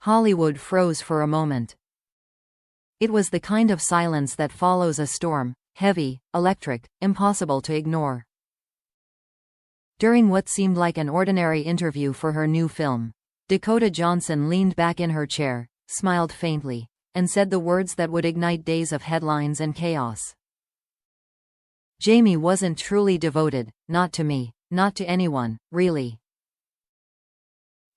Hollywood froze for a moment. It was the kind of silence that follows a storm, heavy, electric, impossible to ignore. During what seemed like an ordinary interview for her new film, Dakota Johnson leaned back in her chair, smiled faintly, and said the words that would ignite days of headlines and chaos. Jamie wasn't truly devoted, not to me, not to anyone, really.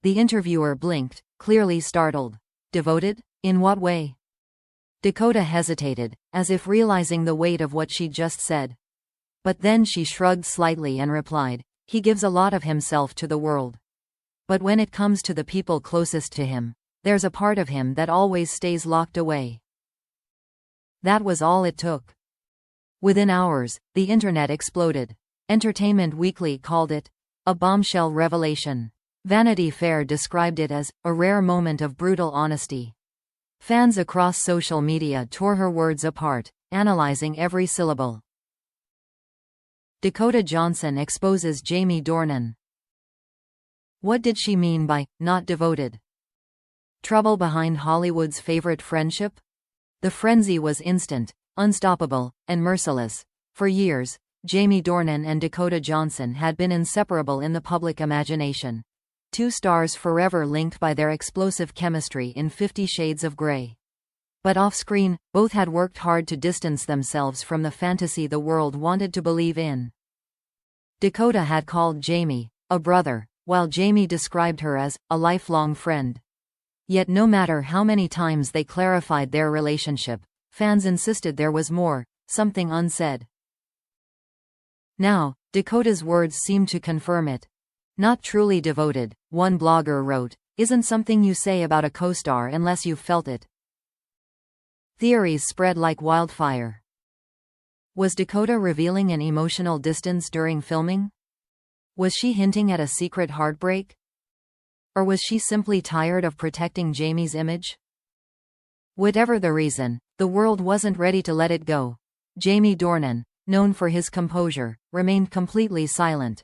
The interviewer blinked, clearly startled. Devoted? In what way? Dakota hesitated, as if realizing the weight of what she'd just said. But then she shrugged slightly and replied, he gives a lot of himself to the world. But when it comes to the people closest to him, there's a part of him that always stays locked away. That was all it took. Within hours, the internet exploded. Entertainment Weekly called it a bombshell revelation. Vanity Fair described it as a rare moment of brutal honesty. Fans across social media tore her words apart, analyzing every syllable. Dakota Johnson exposes Jamie Dornan. What did she mean by not devoted? Trouble behind Hollywood's favorite friendship? The frenzy was instant, unstoppable, and merciless. For years, Jamie Dornan and Dakota Johnson had been inseparable in the public imagination. Two stars forever linked by their explosive chemistry in 50 Shades of Grey. But off-screen, both had worked hard to distance themselves from the fantasy the world wanted to believe in. Dakota had called Jamie a brother, while Jamie described her as a lifelong friend. Yet no matter how many times they clarified their relationship, fans insisted there was more, something unsaid. Now, Dakota's words seemed to confirm it. Not truly devoted, one blogger wrote, isn't something you say about a co-star unless you've felt it. Theories spread like wildfire. Was Dakota revealing an emotional distance during filming? Was she hinting at a secret heartbreak? Or was she simply tired of protecting Jamie's image? Whatever the reason, the world wasn't ready to let it go. Jamie Dornan, known for his composure, remained completely silent.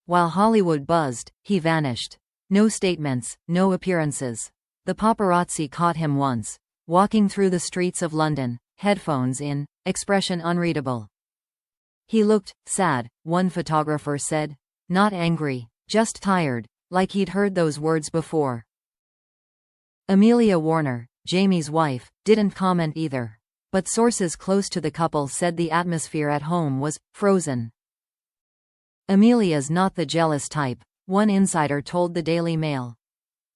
While Hollywood buzzed, he vanished. No statements, no appearances. The paparazzi caught him once, walking through the streets of London, headphones in, expression unreadable. He looked sad, one photographer said. Not angry, just tired, like he'd heard those words before. Amelia Warner, Jamie's wife, didn't comment either. But sources close to the couple said the atmosphere at home was frozen. Amelia's not the jealous type, one insider told the Daily Mail.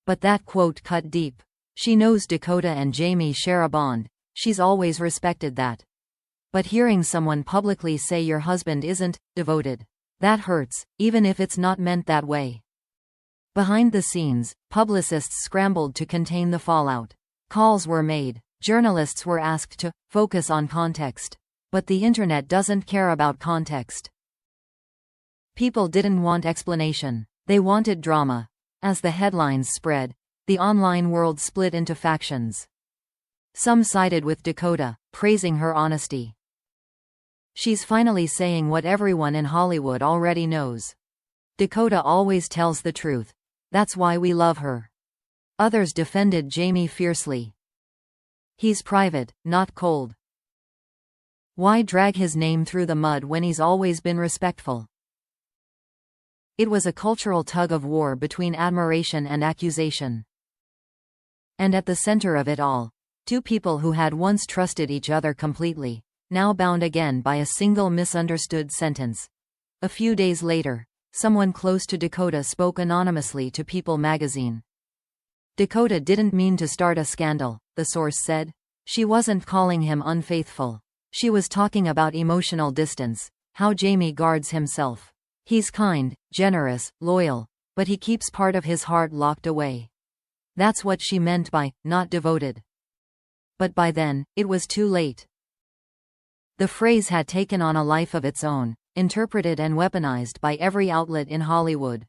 But that quote cut deep. She knows Dakota and Jamie share a bond, she's always respected that. But hearing someone publicly say your husband isn't devoted, that hurts, even if it's not meant that way. Behind the scenes, publicists scrambled to contain the fallout. Calls were made, journalists were asked to focus on context. But the internet doesn't care about context. People didn't want explanation, they wanted drama. As the headlines spread, the online world split into factions. Some sided with Dakota, praising her honesty. She's finally saying what everyone in Hollywood already knows. Dakota always tells the truth. That's why we love her. Others defended Jamie fiercely. He's private, not cold. Why drag his name through the mud when he's always been respectful? It was a cultural tug-of-war between admiration and accusation. And at the center of it all, two people who had once trusted each other completely, now bound again by a single misunderstood sentence. A few days later, someone close to Dakota spoke anonymously to People magazine. Dakota didn't mean to start a scandal, the source said. She wasn't calling him unfaithful. She was talking about emotional distance, how Jamie guards himself. He's kind, generous, loyal, but he keeps part of his heart locked away. That's what she meant by not devoted. But by then, it was too late. The phrase had taken on a life of its own, interpreted and weaponized by every outlet in Hollywood.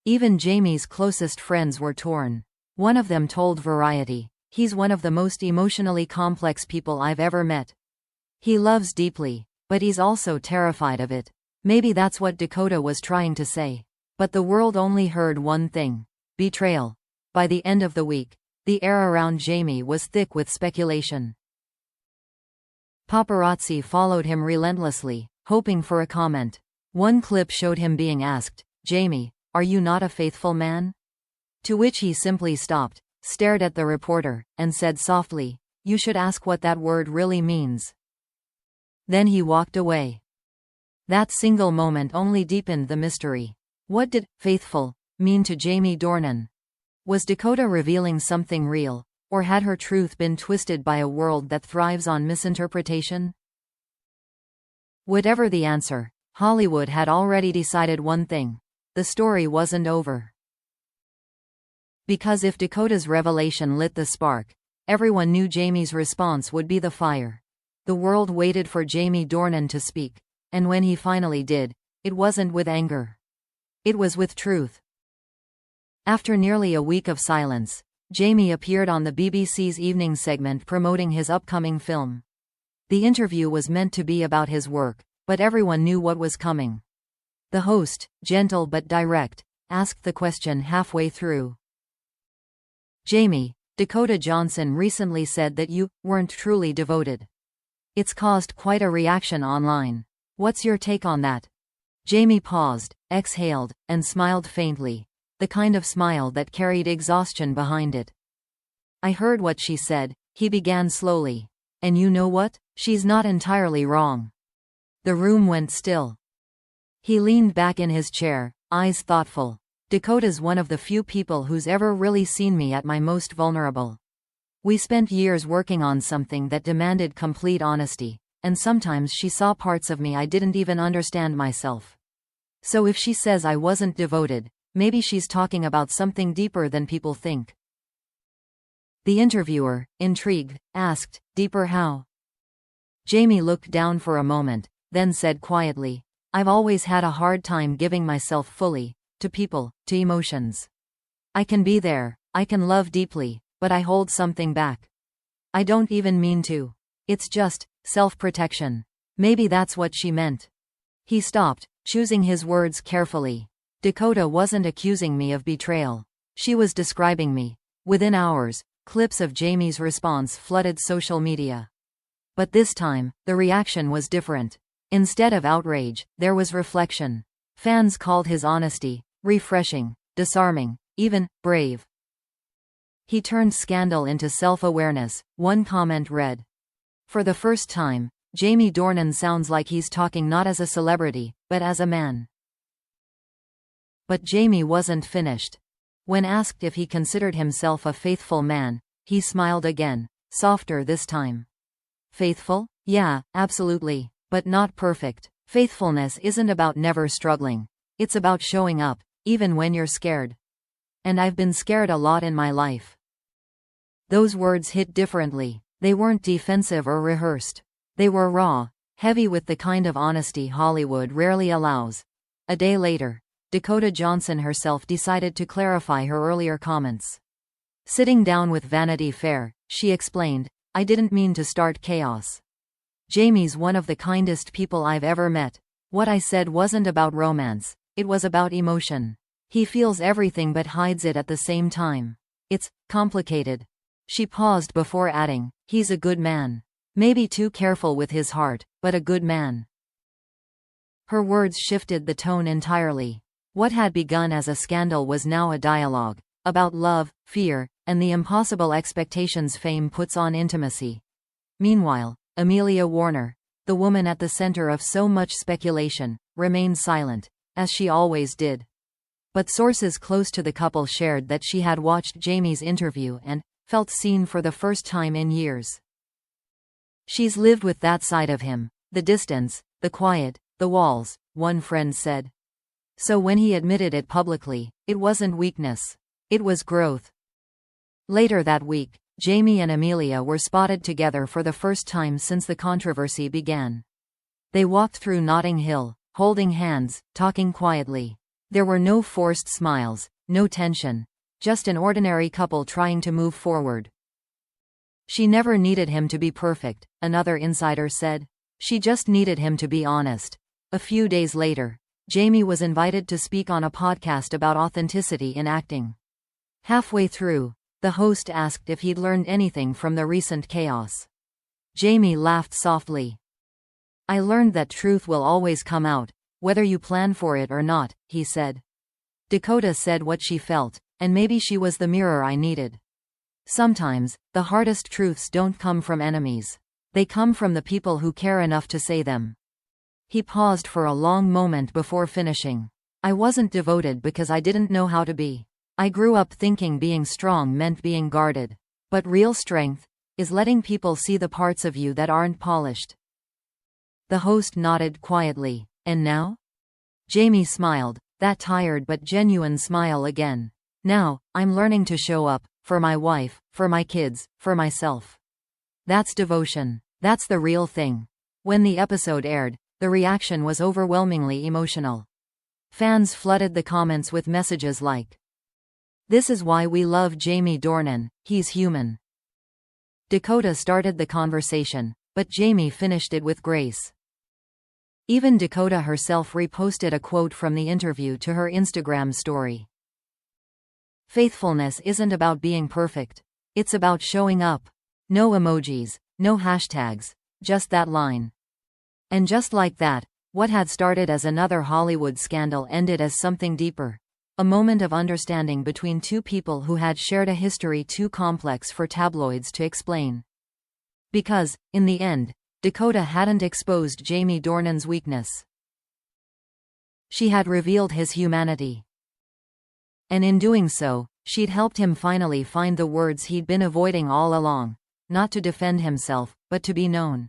Even Jamie's closest friends were torn. One of them told Variety, "He's one of the most emotionally complex people I've ever met. He loves deeply, but he's also terrified of it." Maybe that's what Dakota was trying to say. But the world only heard one thing: betrayal. By the end of the week, the air around Jamie was thick with speculation. Paparazzi followed him relentlessly, hoping for a comment. One clip showed him being asked, "Jamie, are you not a faithful man?" To which he simply stopped, stared at the reporter, and said softly, "You should ask what that word really means." Then he walked away. That single moment only deepened the mystery. What did faithful mean to Jamie Dornan? Was Dakota revealing something real, or had her truth been twisted by a world that thrives on misinterpretation? Whatever the answer, Hollywood had already decided one thing: the story wasn't over. Because if Dakota's revelation lit the spark, everyone knew Jamie's response would be the fire. The world waited for Jamie Dornan to speak, and when he finally did, it wasn't with anger. It was with truth. After nearly a week of silence, Jamie appeared on the BBC's evening segment promoting his upcoming film. The interview was meant to be about his work, but everyone knew what was coming. The host, gentle but direct, asked the question halfway through. "Jamie, Dakota Johnson recently said that you weren't truly devoted. It's caused quite a reaction online. What's your take on that?" Jamie paused, exhaled, and smiled faintly, the kind of smile that carried exhaustion behind it. "I heard what she said," he began slowly. "And you know what? She's not entirely wrong." The room went still. He leaned back in his chair, eyes thoughtful. "Dakota's one of the few people who's ever really seen me at my most vulnerable. We spent years working on something that demanded complete honesty, and sometimes she saw parts of me I didn't even understand myself. So if she says I wasn't devoted, maybe she's talking about something deeper than people think." The interviewer, intrigued, asked, "Deeper how?" Jamie looked down for a moment, then said quietly, "I've always had a hard time giving myself fully, to people, to emotions. I can be there, I can love deeply, but I hold something back. I don't even mean to. It's just self-protection." Maybe that's what she meant. He stopped, choosing his words carefully. "Dakota wasn't accusing me of betrayal. She was describing me." Within hours, clips of Jamie's response flooded social media. But this time, the reaction was different. Instead of outrage, there was reflection. Fans called his honesty refreshing, disarming, even brave. He turned scandal into self-awareness, one comment read. "For the first time, Jamie Dornan sounds like he's talking not as a celebrity, but as a man." But Jamie wasn't finished. When asked if he considered himself a faithful man, he smiled again, softer this time. "Faithful? Yeah, absolutely. But not perfect. Faithfulness isn't about never struggling. It's about showing up, even when you're scared. And I've been scared a lot in my life." Those words hit differently. They weren't defensive or rehearsed. They were raw, heavy with the kind of honesty Hollywood rarely allows. A day later, Dakota Johnson herself decided to clarify her earlier comments. Sitting down with Vanity Fair, she explained, "I didn't mean to start chaos. Jamie's one of the kindest people I've ever met. What I said wasn't about romance, it was about emotion. He feels everything but hides it at the same time. It's complicated." She paused before adding, "He's a good man. Maybe too careful with his heart, but a good man." Her words shifted the tone entirely. What had begun as a scandal was now a dialogue, about love, fear, and the impossible expectations fame puts on intimacy. Meanwhile, Amelia Warner, the woman at the center of so much speculation, remained silent, as she always did. But sources close to the couple shared that she had watched Jamie's interview and felt seen for the first time in years. "She's lived with that side of him, the distance, the quiet, the walls," one friend said. So when he admitted it publicly, it wasn't weakness. It was growth. Later that week, Jamie and Amelia were spotted together for the first time since the controversy began. They walked through Notting Hill, holding hands, talking quietly. There were no forced smiles, no tension. Just an ordinary couple trying to move forward. "She never needed him to be perfect," another insider said. "She just needed him to be honest." A few days later, Jamie was invited to speak on a podcast about authenticity in acting. Halfway through, the host asked if he'd learned anything from the recent chaos. Jamie laughed softly. "I learned that truth will always come out, whether you plan for it or not," he said. Dakota said what she felt, and maybe she was the mirror I needed. Sometimes, the hardest truths don't come from enemies. They come from the people who care enough to say them. He paused for a long moment before finishing. "I wasn't devoted because I didn't know how to be. I grew up thinking being strong meant being guarded. But real strength is letting people see the parts of you that aren't polished." The host nodded quietly. "And now?" Jamie smiled, that tired but genuine smile again. "Now, I'm learning to show up, for my wife, for my kids, for myself. That's devotion. That's the real thing." When the episode aired, the reaction was overwhelmingly emotional. Fans flooded the comments with messages like, "This is why we love Jamie Dornan, he's human." Dakota started the conversation, but Jamie finished it with grace. Even Dakota herself reposted a quote from the interview to her Instagram story. "Faithfulness isn't about being perfect. It's about showing up. No emojis, no hashtags, just that line." And just like that, what had started as another Hollywood scandal ended as something deeper. A moment of understanding between two people who had shared a history too complex for tabloids to explain. Because, in the end, Dakota hadn't exposed Jamie Dornan's weakness. She had revealed his humanity. And in doing so, she'd helped him finally find the words he'd been avoiding all along, not to defend himself, but to be known.